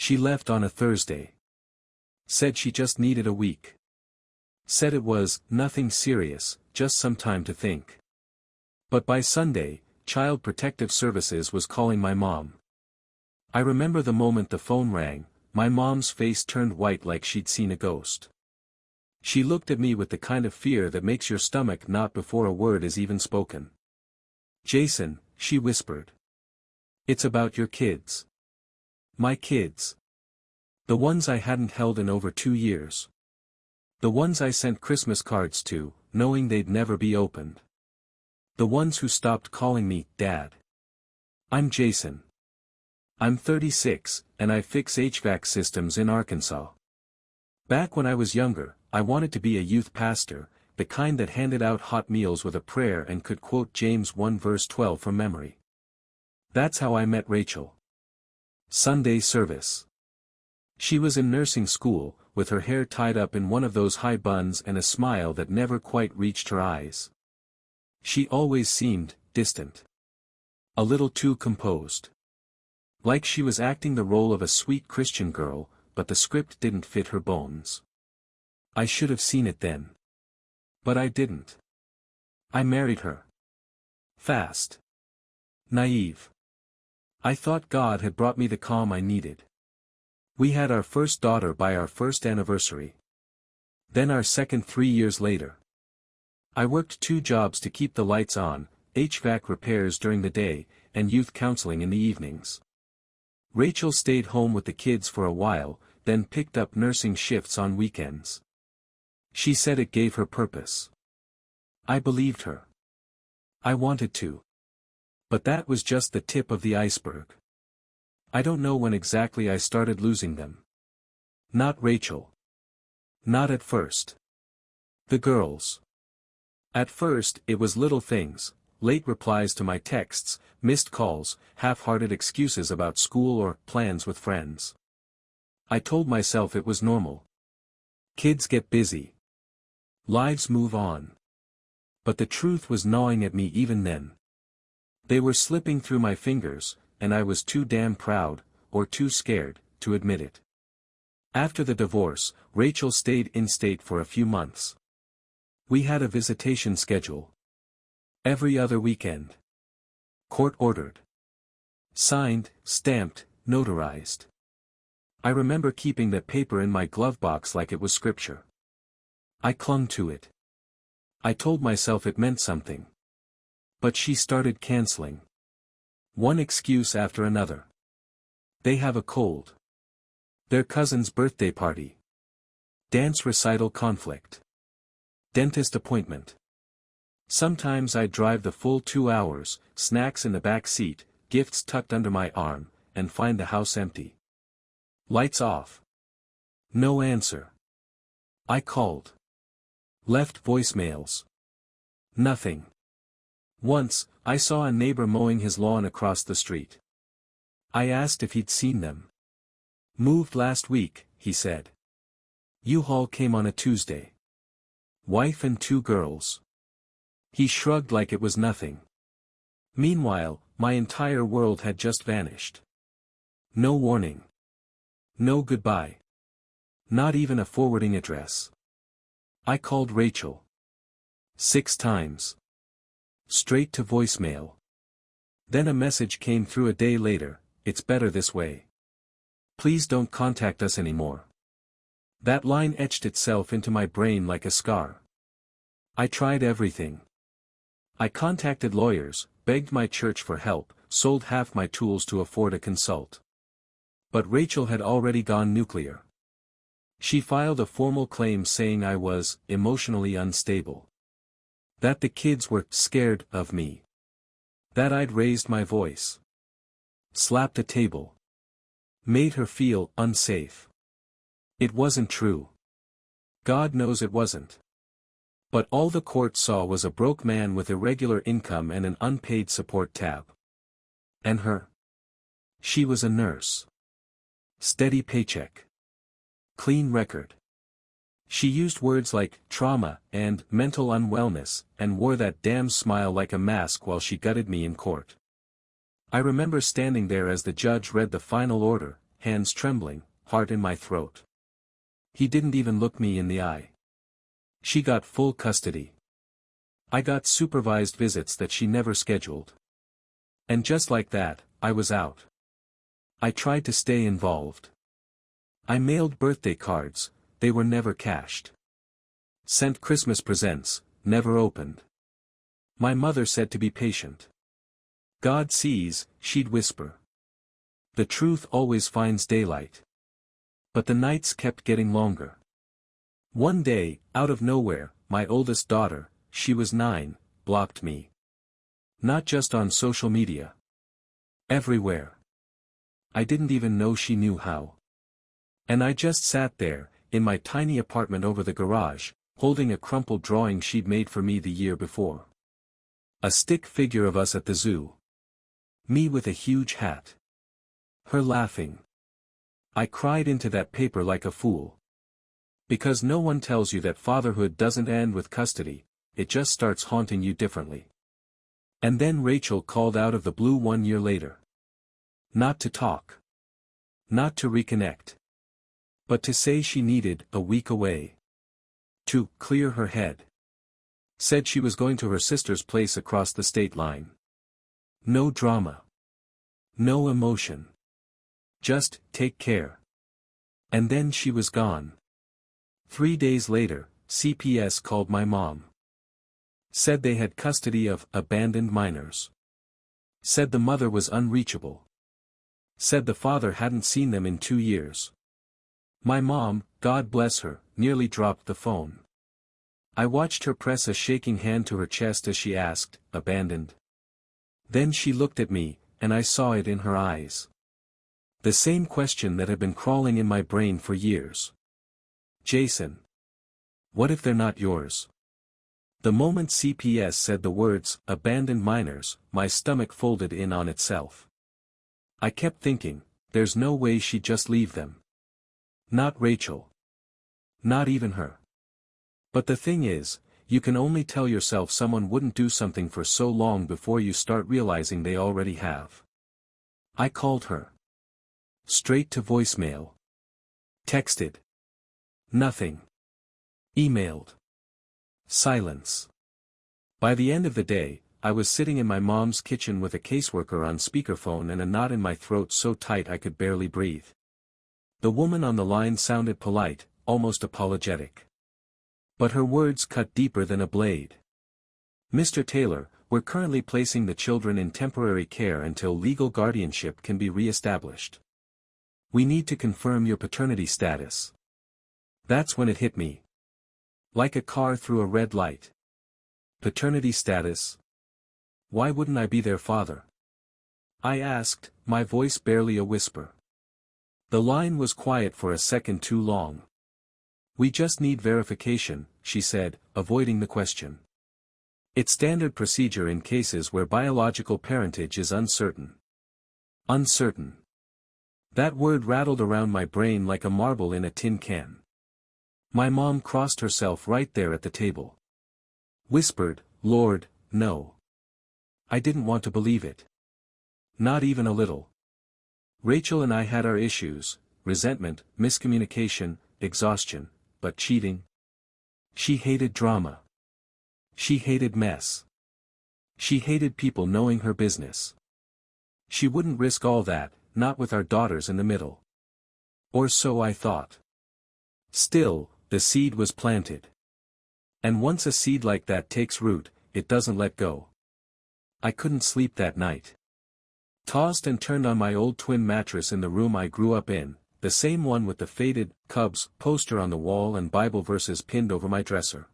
She left on a Thursday. Said she just needed a week. Said it was nothing serious, just some time to think. But by Sunday, Child Protective Services was calling my mom. I remember the moment the phone rang, my mom's face turned white like she'd seen a ghost. She looked at me with the kind of fear that makes your stomach knot before a word is even spoken. "Jason," she whispered. "It's about your kids." My kids. The ones I hadn't held in over 2 years. The ones I sent Christmas cards to, knowing they'd never be opened. The ones who stopped calling me Dad. I'm Jason. I'm 36, and I fix HVAC systems in Arkansas. Back when I was younger, I wanted to be a youth pastor, the kind that handed out hot meals with a prayer and could quote James 1 verse 12 from memory. That's how I met Rachel. Sunday service. She was in nursing school, with her hair tied up in one of those high buns and a smile that never quite reached her eyes. She always seemed distant. A little too composed. Like she was acting the role of a sweet Christian girl, but the script didn't fit her bones. I should have seen it then. But I didn't. I married her. Fast. Naive. I thought God had brought me the calm I needed. We had our first daughter by our first anniversary. Then our second 3 years later. I worked 2 jobs to keep the lights on, HVAC repairs during the day, and youth counseling in the evenings. Rachel stayed home with the kids for a while, then picked up nursing shifts on weekends. She said it gave her purpose. I believed her. I wanted to. But that was just the tip of the iceberg. I don't know when exactly I started losing them. Not Rachel. Not at first. The girls. At first, it was little things, late replies to my texts, missed calls, half-hearted excuses about school or plans with friends. I told myself it was normal. Kids get busy. Lives move on. But the truth was gnawing at me even then. They were slipping through my fingers, and I was too damn proud, or too scared, to admit it. After the divorce, Rachel stayed in-state for a few months. We had a visitation schedule. Every other weekend. Court-ordered. Signed, stamped, notarized. I remember keeping that paper in my glove box like it was scripture. I clung to it. I told myself it meant something. But she started canceling. One excuse after another. They have a cold. Their cousin's birthday party. Dance recital conflict. Dentist appointment. Sometimes I'd drive the full 2 hours, snacks in the back seat, gifts tucked under my arm, and find the house empty. Lights off. No answer. I called. Left voicemails. Nothing. Once, I saw a neighbor mowing his lawn across the street. I asked if he'd seen them. Moved last week, he said. U-Haul came on a Tuesday. Wife and 2 girls. He shrugged like it was nothing. Meanwhile, my entire world had just vanished. No warning. No goodbye. Not even a forwarding address. I called Rachel. 6 times. Straight to voicemail. Then a message came through a day later, "It's better this way. Please don't contact us anymore." That line etched itself into my brain like a scar. I tried everything. I contacted lawyers, begged my church for help, sold half my tools to afford a consult. But Rachel had already gone nuclear. She filed a formal claim saying I was emotionally unstable. That the kids were scared of me. That I'd raised my voice. Slapped the table. Made her feel unsafe. It wasn't true. God knows it wasn't. But all the court saw was a broke man with irregular income and an unpaid support tab. And her? She was a nurse. Steady paycheck. Clean record. She used words like trauma and mental unwellness, and wore that damn smile like a mask while she gutted me in court. I remember standing there as the judge read the final order, hands trembling, heart in my throat. He didn't even look me in the eye. She got full custody. I got supervised visits that she never scheduled. And just like that, I was out. I tried to stay involved. I mailed birthday cards, they were never cashed. Sent Christmas presents, never opened. My mother said to be patient. God sees, she'd whisper. The truth always finds daylight. But the nights kept getting longer. One day, out of nowhere, my oldest daughter, she was 9, blocked me. Not just on social media. Everywhere. I didn't even know she knew how. And I just sat there, in my tiny apartment over the garage, holding a crumpled drawing she'd made for me the year before. A stick figure of us at the zoo. Me with a huge hat. Her laughing. I cried into that paper like a fool. Because no one tells you that fatherhood doesn't end with custody, it just starts haunting you differently. And then Rachel called out of the blue 1 year later. Not to talk. Not to reconnect. But to say she needed a week away. To clear her head. Said she was going to her sister's place across the state line. No drama. No emotion. Just take care. And then she was gone. 3 days later, CPS called my mom. Said they had custody of abandoned minors. Said the mother was unreachable. Said the father hadn't seen them in 2 years. My mom, God bless her, nearly dropped the phone. I watched her press a shaking hand to her chest as she asked, abandoned? Then she looked at me, and I saw it in her eyes. The same question that had been crawling in my brain for years. Jason. What if they're not yours? The moment CPS said the words, abandoned minors, my stomach folded in on itself. I kept thinking, there's no way she'd just leave them. Not Rachel. Not even her. But the thing is, you can only tell yourself someone wouldn't do something for so long before you start realizing they already have. I called her. Straight to voicemail. Texted. Nothing. Emailed. Silence. By the end of the day, I was sitting in my mom's kitchen with a caseworker on speakerphone and a knot in my throat so tight I could barely breathe. The woman on the line sounded polite, almost apologetic. But her words cut deeper than a blade. Mr. Taylor, we're currently placing the children in temporary care until legal guardianship can be re-established. We need to confirm your paternity status. That's when it hit me. Like a car through a red light. Paternity status? Why wouldn't I be their father? I asked, my voice barely a whisper. The line was quiet for a second too long. We just need verification, she said, avoiding the question. It's standard procedure in cases where biological parentage is uncertain. Uncertain. That word rattled around my brain like a marble in a tin can. My mom crossed herself right there at the table. Whispered, Lord, no. I didn't want to believe it. Not even a little. Rachel and I had our issues, resentment, miscommunication, exhaustion, but cheating? She hated drama. She hated mess. She hated people knowing her business. She wouldn't risk all that, not with our daughters in the middle. Or so I thought. Still, the seed was planted. And once a seed like that takes root, it doesn't let go. I couldn't sleep that night. Tossed and turned on my old twin mattress in the room I grew up in, the same one with the faded Cubs poster on the wall and Bible verses pinned over my dresser.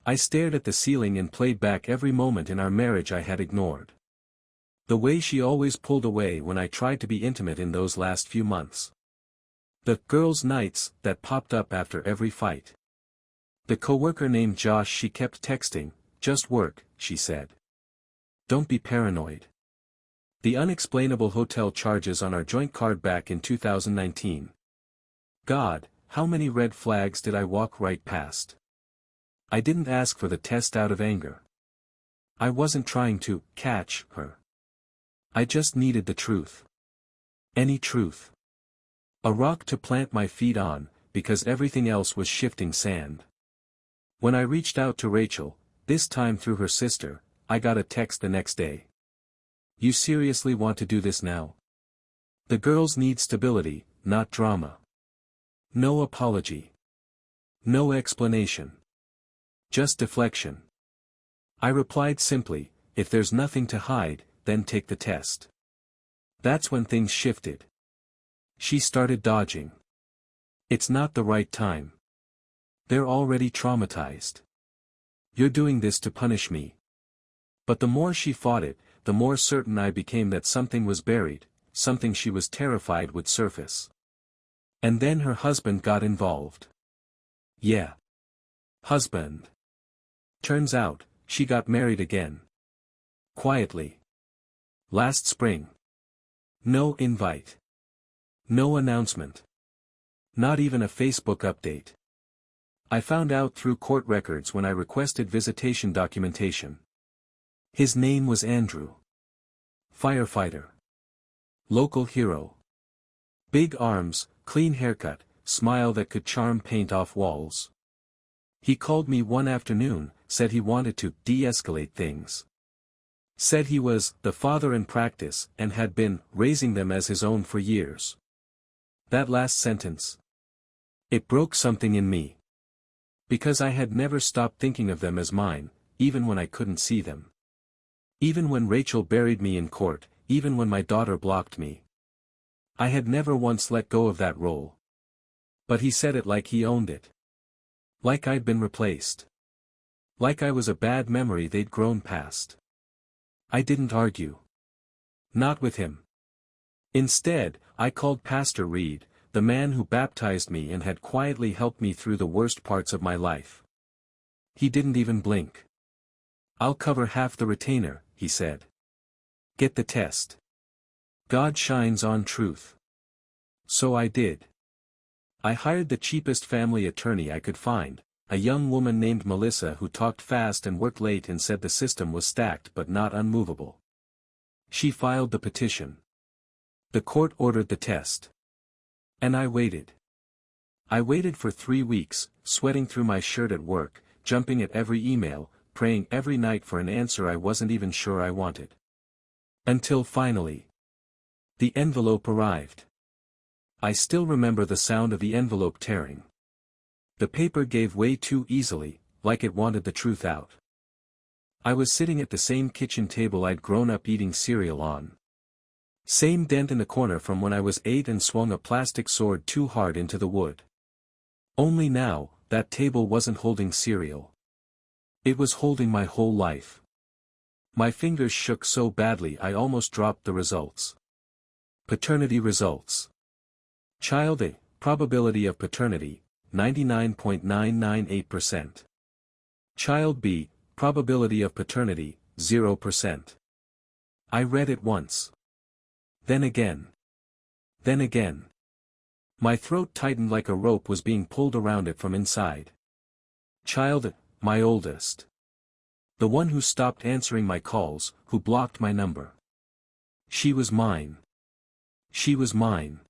I stared at the ceiling and played back every moment in our marriage I had ignored. The way she always pulled away when I tried to be intimate in those last few months. The girls' nights that popped up after every fight. The coworker named Josh she kept texting, just work, she said. Don't be paranoid. The unexplainable hotel charges on our joint card back in 2019. God, how many red flags did I walk right past? I didn't ask for the test out of anger. I wasn't trying to catch her. I just needed the truth. Any truth. A rock to plant my feet on, because everything else was shifting sand. When I reached out to Rachel, this time through her sister, I got a text the next day. "You seriously want to do this now? The girls need stability, not drama. No apology. No explanation. Just deflection." I replied simply, "If there's nothing to hide, then take the test." That's when things shifted. She started dodging. "It's not the right time. They're already traumatized. You're doing this to punish me." But the more she fought it, the more certain I became that something was buried, something she was terrified would surface. And then her husband got involved. Yeah. Husband. Turns out, she got married again. Quietly. Last spring. No invite. No announcement. Not even a Facebook update. I found out through court records when I requested visitation documentation. His name was Andrew. Firefighter. Local hero. Big arms, clean haircut, smile that could charm paint off walls. He called me one afternoon, said he wanted to de-escalate things. Said he was the father in practice and had been raising them as his own for years. That last sentence. It broke something in me. Because I had never stopped thinking of them as mine, even when I couldn't see them. Even when Rachel buried me in court, even when my daughter blocked me. I had never once let go of that role. But he said it like he owned it. Like I'd been replaced. Like I was a bad memory they'd grown past. I didn't argue. Not with him. Instead, I called Pastor Reed, the man who baptized me and had quietly helped me through the worst parts of my life. He didn't even blink. "I'll cover half the retainer," he said. "Get the test. God shines on truth." So I did. I hired the cheapest family attorney I could find, a young woman named Melissa who talked fast and worked late and said the system was stacked but not unmovable. She filed the petition. The court ordered the test. And I waited. I waited for 3 weeks, sweating through my shirt at work, jumping at every email, praying every night for an answer I wasn't even sure I wanted. Until finally, the envelope arrived. I still remember the sound of the envelope tearing. The paper gave way too easily, like it wanted the truth out. I was sitting at the same kitchen table I'd grown up eating cereal on. Same dent in the corner from when I was 8 and swung a plastic sword too hard into the wood. Only now, that table wasn't holding cereal. It was holding my whole life. My fingers shook so badly I almost dropped the results. Paternity results. Child A, probability of paternity, 99.998%. Child B, probability of paternity, 0%. I read it once. Then again. Then again. My throat tightened like a rope was being pulled around it from inside. Child A, my oldest. The one who stopped answering my calls, who blocked my number. She was mine. She was mine.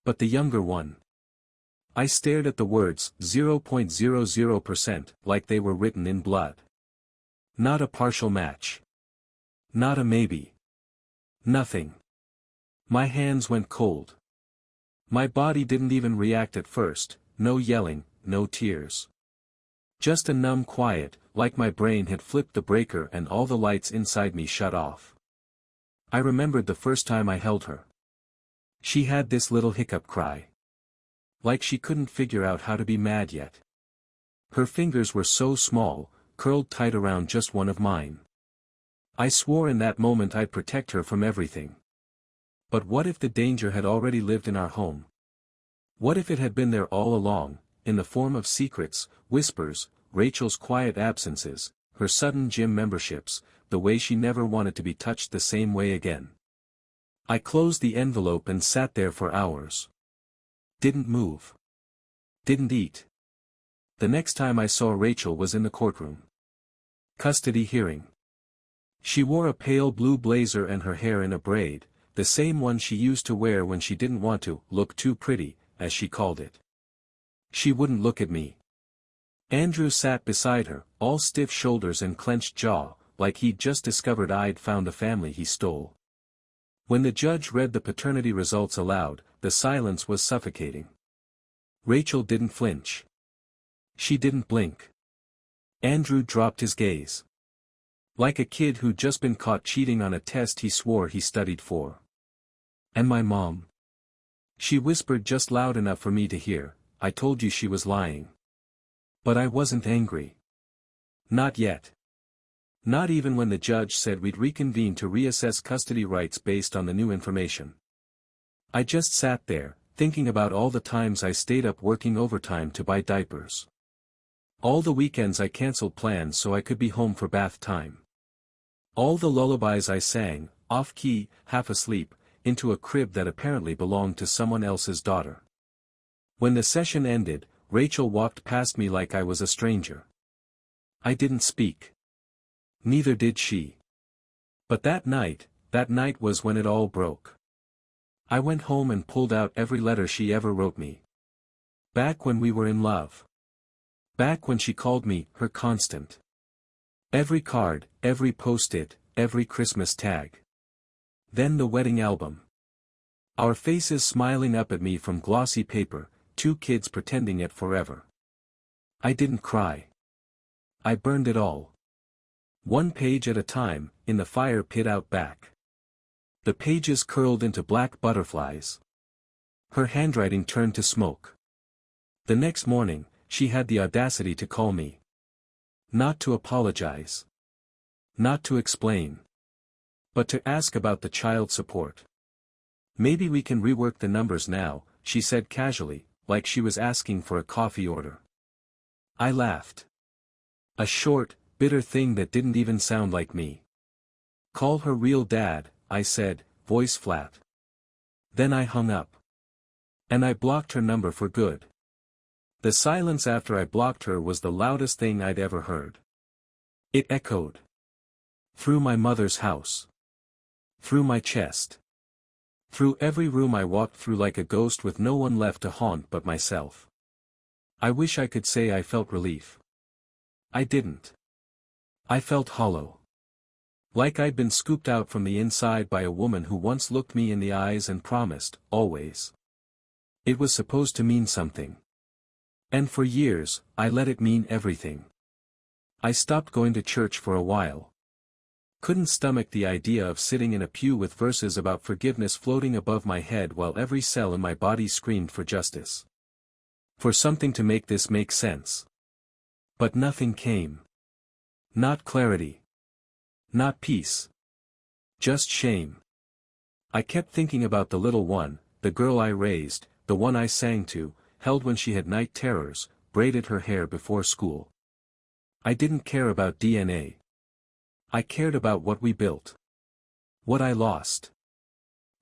But the younger one. I stared at the words 0.00% like they were written in blood. Not a partial match. Not a maybe. Nothing. My hands went cold. My body didn't even react at first, no yelling, no tears. Just a numb quiet, like my brain had flipped the breaker and all the lights inside me shut off. I remembered the first time I held her. She had this little hiccup cry. Like she couldn't figure out how to be mad yet. Her fingers were so small, curled tight around just one of mine. I swore in that moment I'd protect her from everything. But what if the danger had already lived in our home? What if it had been there all along, in the form of secrets, whispers, Rachel's quiet absences, her sudden gym memberships, the way she never wanted to be touched the same way again? I closed the envelope and sat there for hours. Didn't move. Didn't eat. The next time I saw Rachel was in the courtroom. Custody hearing. She wore a pale blue blazer and her hair in a braid, the same one she used to wear when she didn't want to look too pretty, as she called it. She wouldn't look at me. Andrew sat beside her, all stiff shoulders and clenched jaw, like he'd just discovered I'd found the family he stole. When the judge read the paternity results aloud, the silence was suffocating. Rachel didn't flinch. She didn't blink. Andrew dropped his gaze. Like a kid who'd just been caught cheating on a test he swore he studied for. And my mom? She whispered just loud enough for me to hear, I told you she was lying. But I wasn't angry. Not yet. Not even when the judge said we'd reconvene to reassess custody rights based on the new information. I just sat there, thinking about all the times I stayed up working overtime to buy diapers. All the weekends I canceled plans so I could be home for bath time. All the lullabies I sang, off-key, half asleep, into a crib that apparently belonged to someone else's daughter. When the session ended, Rachel walked past me like I was a stranger. I didn't speak. Neither did she. But that night was when it all broke. I went home and pulled out every letter she ever wrote me. Back when we were in love. Back when she called me her constant. Every card, every post-it, every Christmas tag. Then the wedding album. Our faces smiling up at me from glossy paper, two kids pretending it forever. I didn't cry. I burned it all. One page at a time, in the fire pit out back. The pages curled into black butterflies. Her handwriting turned to smoke. The next morning, she had the audacity to call me. Not to apologize. Not to explain. But to ask about the child support. Maybe we can rework the numbers now, she said casually, like she was asking for a coffee order. I laughed. A short, bitter thing that didn't even sound like me. Call her real dad, I said, voice flat. Then I hung up. And I blocked her number for good. The silence after I blocked her was the loudest thing I'd ever heard. It echoed. Through my mother's house. Through my chest. Through every room I walked through like a ghost with no one left to haunt but myself. I wish I could say I felt relief. I didn't. I felt hollow. Like I'd been scooped out from the inside by a woman who once looked me in the eyes and promised, always. It was supposed to mean something. And for years, I let it mean everything. I stopped going to church for a while. Couldn't stomach the idea of sitting in a pew with verses about forgiveness floating above my head while every cell in my body screamed for justice. For something to make this make sense. But nothing came. Not clarity. Not peace. Just shame. I kept thinking about the little one, the girl I raised, the one I sang to, held when she had night terrors, braided her hair before school. I didn't care about DNA. I cared about what we built. What I lost.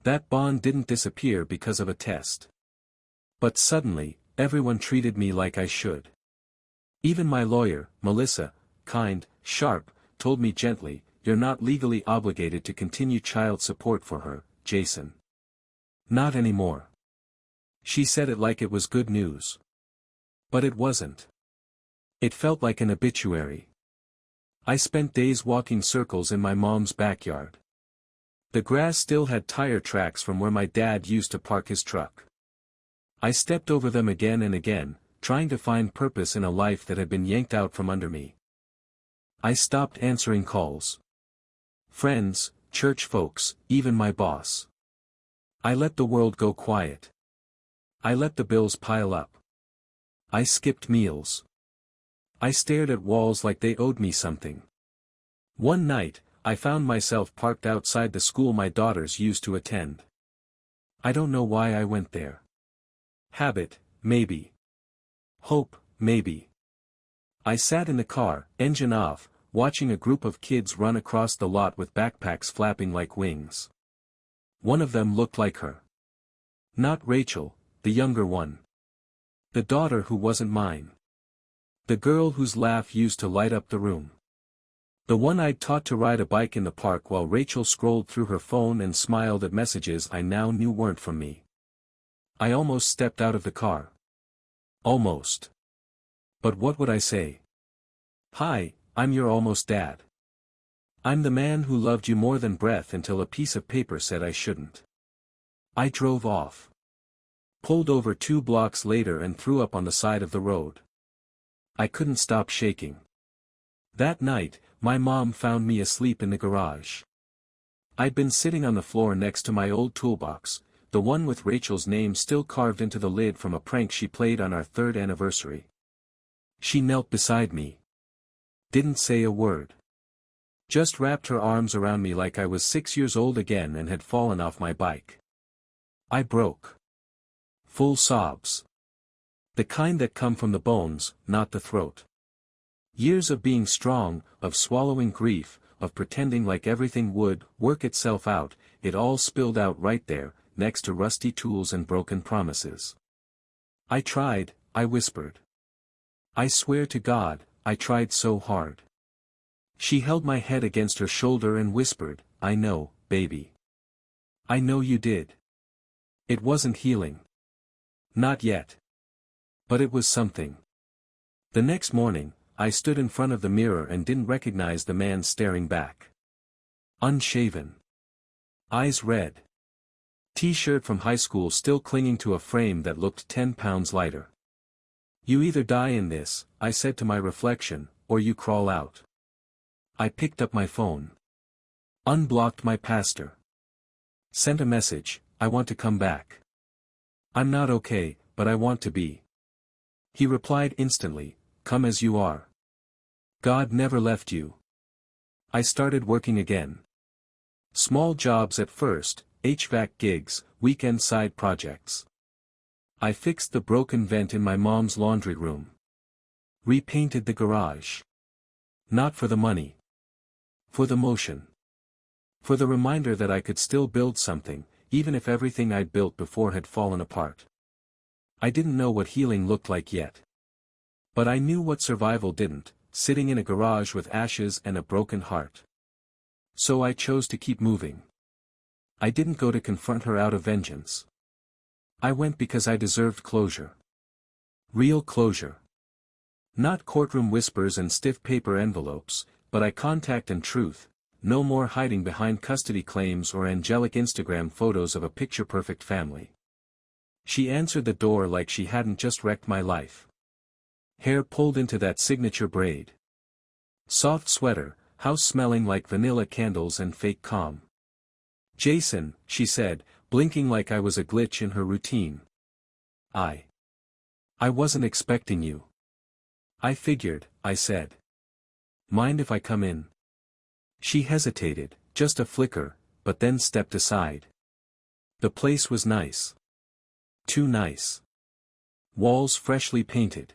That bond didn't disappear because of a test. But suddenly, everyone treated me like I should. Even my lawyer, Melissa, kind, sharp, told me gently, "You're not legally obligated to continue child support for her, Jason. Not anymore." She said it like it was good news. But it wasn't. It felt like an obituary. I spent days walking circles in my mom's backyard. The grass still had tire tracks from where my dad used to park his truck. I stepped over them again and again, trying to find purpose in a life that had been yanked out from under me. I stopped answering calls. Friends, church folks, even my boss. I let the world go quiet. I let the bills pile up. I skipped meals. I stared at walls like they owed me something. One night, I found myself parked outside the school my daughters used to attend. I don't know why I went there. Habit, maybe. Hope, maybe. I sat in the car, engine off, watching a group of kids run across the lot with backpacks flapping like wings. One of them looked like her. Not Rachel, the younger one. The daughter who wasn't mine. The girl whose laugh used to light up the room. The one I'd taught to ride a bike in the park while Rachel scrolled through her phone and smiled at messages I now knew weren't from me. I almost stepped out of the car. Almost. But what would I say? Hi, I'm your almost dad. I'm the man who loved you more than breath until a piece of paper said I shouldn't. I drove off. Pulled over 2 blocks later and threw up on the side of the road. I couldn't stop shaking. That night, my mom found me asleep in the garage. I'd been sitting on the floor next to my old toolbox, the one with Rachel's name still carved into the lid from a prank she played on our 3rd anniversary. She knelt beside me. Didn't say a word. Just wrapped her arms around me like I was 6 years old again and had fallen off my bike. I broke. Full sobs. The kind that come from the bones, not the throat. Years of being strong, of swallowing grief, of pretending like everything would work itself out, it all spilled out right there, next to rusty tools and broken promises. I tried, I whispered. I swear to God, I tried so hard. She held my head against her shoulder and whispered, I know, baby. I know you did. It wasn't healing. Not yet. But it was something. The next morning, I stood in front of the mirror and didn't recognize the man staring back. Unshaven. Eyes red. T-shirt from high school still clinging to a frame that looked 10 pounds lighter. You either die in this, I said to my reflection, or you crawl out. I picked up my phone. Unblocked my pastor. Sent a message, I want to come back. I'm not okay, but I want to be. He replied instantly, come as you are. God never left you. I started working again. Small jobs at first, HVAC gigs, weekend side projects. I fixed the broken vent in my mom's laundry room. Repainted the garage. Not for the money. For the motion. For the reminder that I could still build something, even if everything I'd built before had fallen apart. I didn't know what healing looked like yet. But I knew what survival didn't, sitting in a garage with ashes and a broken heart. So I chose to keep moving. I didn't go to confront her out of vengeance. I went because I deserved closure. Real closure. Not courtroom whispers and stiff paper envelopes, but eye contact and truth, no more hiding behind custody claims or angelic Instagram photos of a picture-perfect family. She answered the door like she hadn't just wrecked my life. Hair pulled into that signature braid. Soft sweater, house smelling like vanilla candles and fake calm. Jason, she said, blinking like I was a glitch in her routine. I wasn't expecting you. I figured, I said. Mind if I come in? She hesitated, just a flicker, but then stepped aside. The place was nice. Too nice. Walls freshly painted.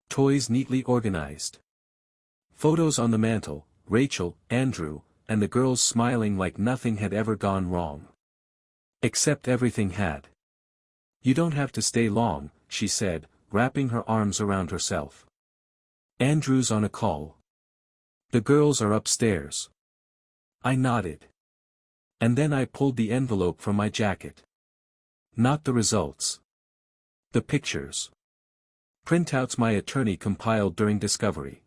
Toys neatly organized. Photos on the mantel, Rachel, Andrew, and the girls smiling like nothing had ever gone wrong. Except everything had. You don't have to stay long, she said, wrapping her arms around herself. Andrew's on a call. The girls are upstairs. I nodded. And then I pulled the envelope from my jacket. Not the results. The pictures. Printouts my attorney compiled during discovery.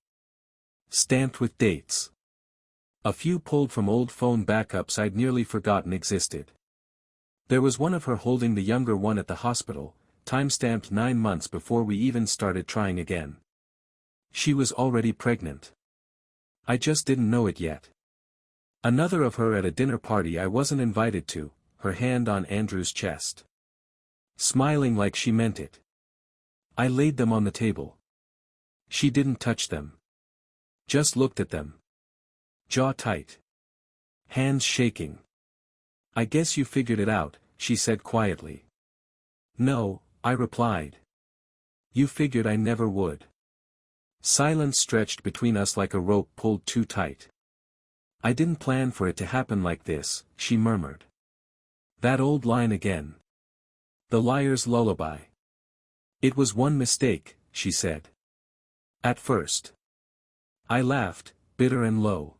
Stamped with dates. A few pulled from old phone backups I'd nearly forgotten existed. There was one of her holding the younger one at the hospital, time-stamped 9 months before we even started trying again. She was already pregnant. I just didn't know it yet. Another of her at a dinner party I wasn't invited to, her hand on Andrew's chest. Smiling like she meant it. I laid them on the table. She didn't touch them. Just looked at them. Jaw tight. Hands shaking. I guess you figured it out, she said quietly. No, I replied. You figured I never would. Silence stretched between us like a rope pulled too tight. I didn't plan for it to happen like this, she murmured. That old line again. The liar's lullaby. It was one mistake, she said. At first. I laughed, bitter and low.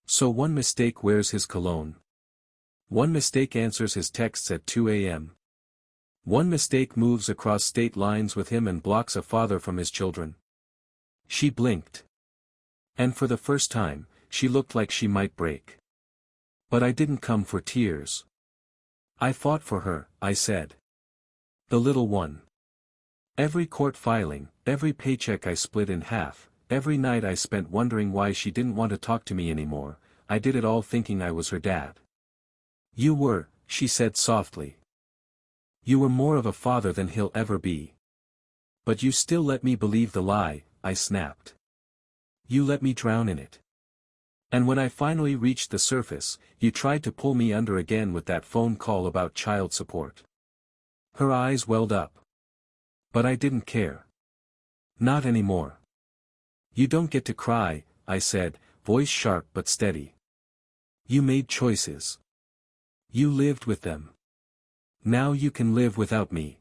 So one mistake wears his cologne. One mistake answers his texts at 2 a.m. One mistake moves across state lines with him and blocks a father from his children. She blinked. And for the first time, she looked like she might break. But I didn't come for tears. I fought for her, I said. The little one. Every court filing, every paycheck I split in half, every night I spent wondering why she didn't want to talk to me anymore, I did it all thinking I was her dad. You were, she said softly. You were more of a father than he'll ever be. But you still let me believe the lie, I snapped. You let me drown in it. And when I finally reached the surface, you tried to pull me under again with that phone call about child support. Her eyes welled up. But I didn't care. Not anymore. You don't get to cry, I said, voice sharp but steady. You made choices. You lived with them. Now you can live without me.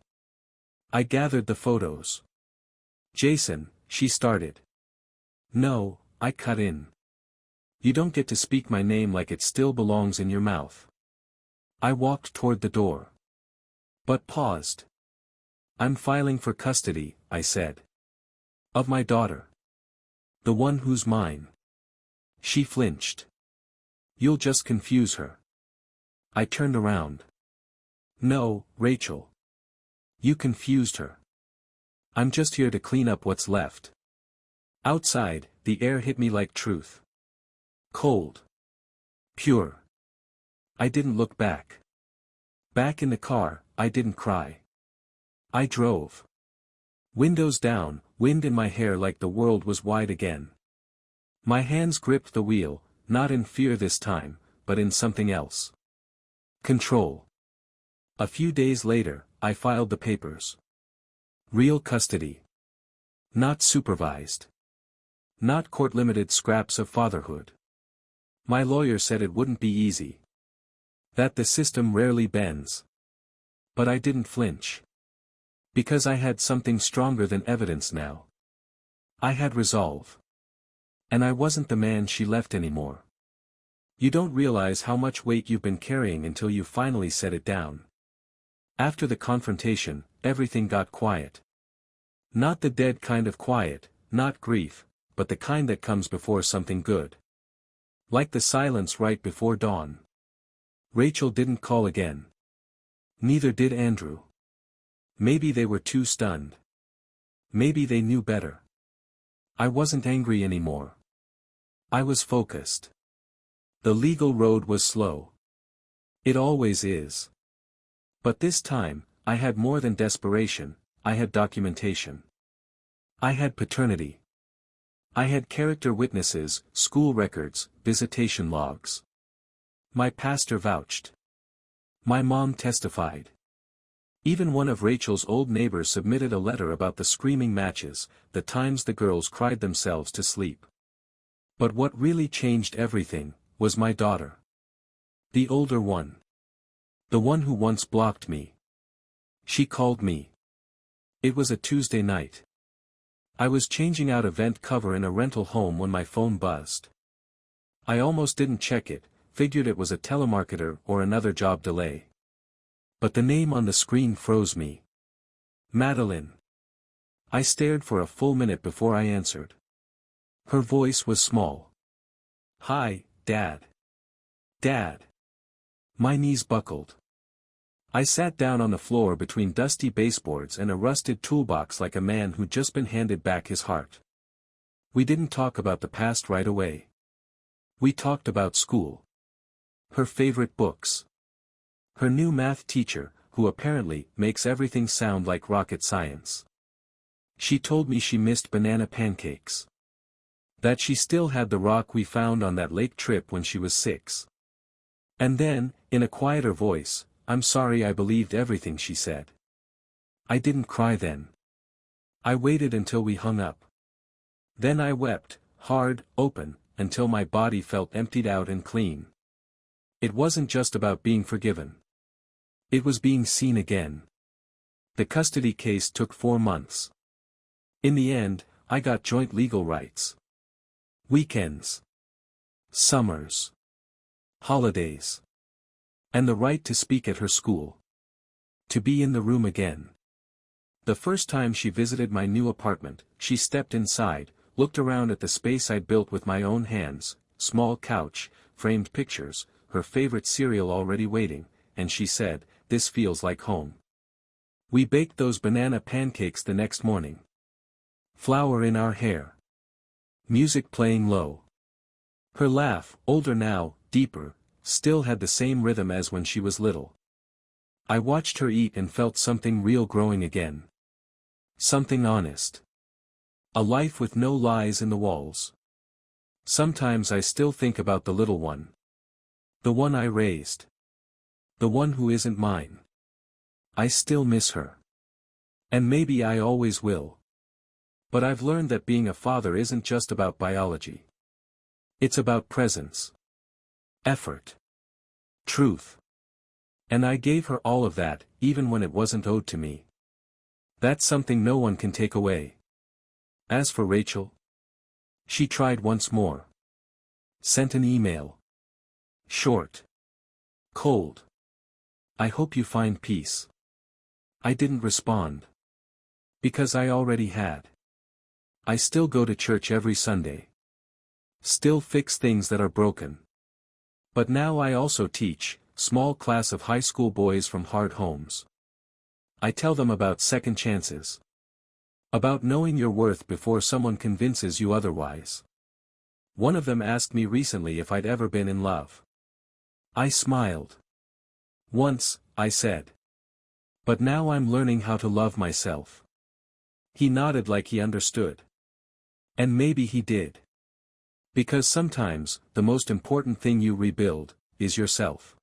I gathered the photos. Jason, she started. No, I cut in. You don't get to speak my name like it still belongs in your mouth. I walked toward the door. But paused. I'm filing for custody, I said. Of my daughter. The one who's mine. She flinched. You'll just confuse her. I turned around. No, Rachel. You confused her. I'm just here to clean up what's left. Outside, the air hit me like truth. Cold. Pure. I didn't look back. Back in the car, I didn't cry. I drove. Windows down, wind in my hair like the world was wide again. My hands gripped the wheel, not in fear this time, but in something else. Control. A few days later, I filed the papers. Real custody. Not supervised. Not court-limited scraps of fatherhood. My lawyer said it wouldn't be easy. That the system rarely bends. But I didn't flinch. Because I had something stronger than evidence now. I had resolve. And I wasn't the man she left anymore. You don't realize how much weight you've been carrying until you finally set it down. After the confrontation, everything got quiet. Not the dead kind of quiet, not grief, but the kind that comes before something good. Like the silence right before dawn. Rachel didn't call again. Neither did Andrew. Maybe they were too stunned. Maybe they knew better. I wasn't angry anymore. I was focused. The legal road was slow. It always is. But this time, I had more than desperation, I had documentation. I had paternity. I had character witnesses, school records, visitation logs. My pastor vouched. My mom testified. Even one of Rachel's old neighbors submitted a letter about the screaming matches, the times the girls cried themselves to sleep. But what really changed everything, was my daughter. The older one. The one who once blocked me. She called me. It was a Tuesday night. I was changing out a vent cover in a rental home when my phone buzzed. I almost didn't check it, figured it was a telemarketer or another job delay. But the name on the screen froze me. Madeline. I stared for a full minute before I answered. Her voice was small. Hi, Dad. Dad. My knees buckled. I sat down on the floor between dusty baseboards and a rusted toolbox like a man who'd just been handed back his heart. We didn't talk about the past right away. We talked about school. Her favorite books. Her new math teacher, who apparently makes everything sound like rocket science. She told me she missed banana pancakes. That she still had the rock we found on that lake trip when she was 6. And then, in a quieter voice, I'm sorry I believed everything she said. I didn't cry then. I waited until we hung up. Then I wept, hard, open, until my body felt emptied out and clean. It wasn't just about being forgiven. It was being seen again. The custody case took 4 months. In the end, I got joint legal rights. Weekends. Summers. Holidays. And the right to speak at her school. To be in the room again. The first time she visited my new apartment, she stepped inside, looked around at the space I'd built with my own hands, small couch, framed pictures, her favorite cereal already waiting, and she said, "This feels like home." We baked those banana pancakes the next morning. Flour in our hair. Music playing low. Her laugh, older now, deeper, still had the same rhythm as when she was little. I watched her eat and felt something real growing again. Something honest. A life with no lies in the walls. Sometimes I still think about the little one. The one I raised. The one who isn't mine. I still miss her. And maybe I always will. But I've learned that being a father isn't just about biology. It's about presence. Effort. Truth. And I gave her all of that, even when it wasn't owed to me. That's something no one can take away. As for Rachel, she tried once more. Sent an email. Short. Cold. "I hope you find peace." I didn't respond. Because I already had. I still go to church every Sunday. Still fix things that are broken. But now I also teach, small class of high school boys from hard homes. I tell them about second chances. About knowing your worth before someone convinces you otherwise. One of them asked me recently if I'd ever been in love. I smiled. Once, I said. But now I'm learning how to love myself. He nodded like he understood. And maybe he did. Because sometimes, the most important thing you rebuild, is yourself.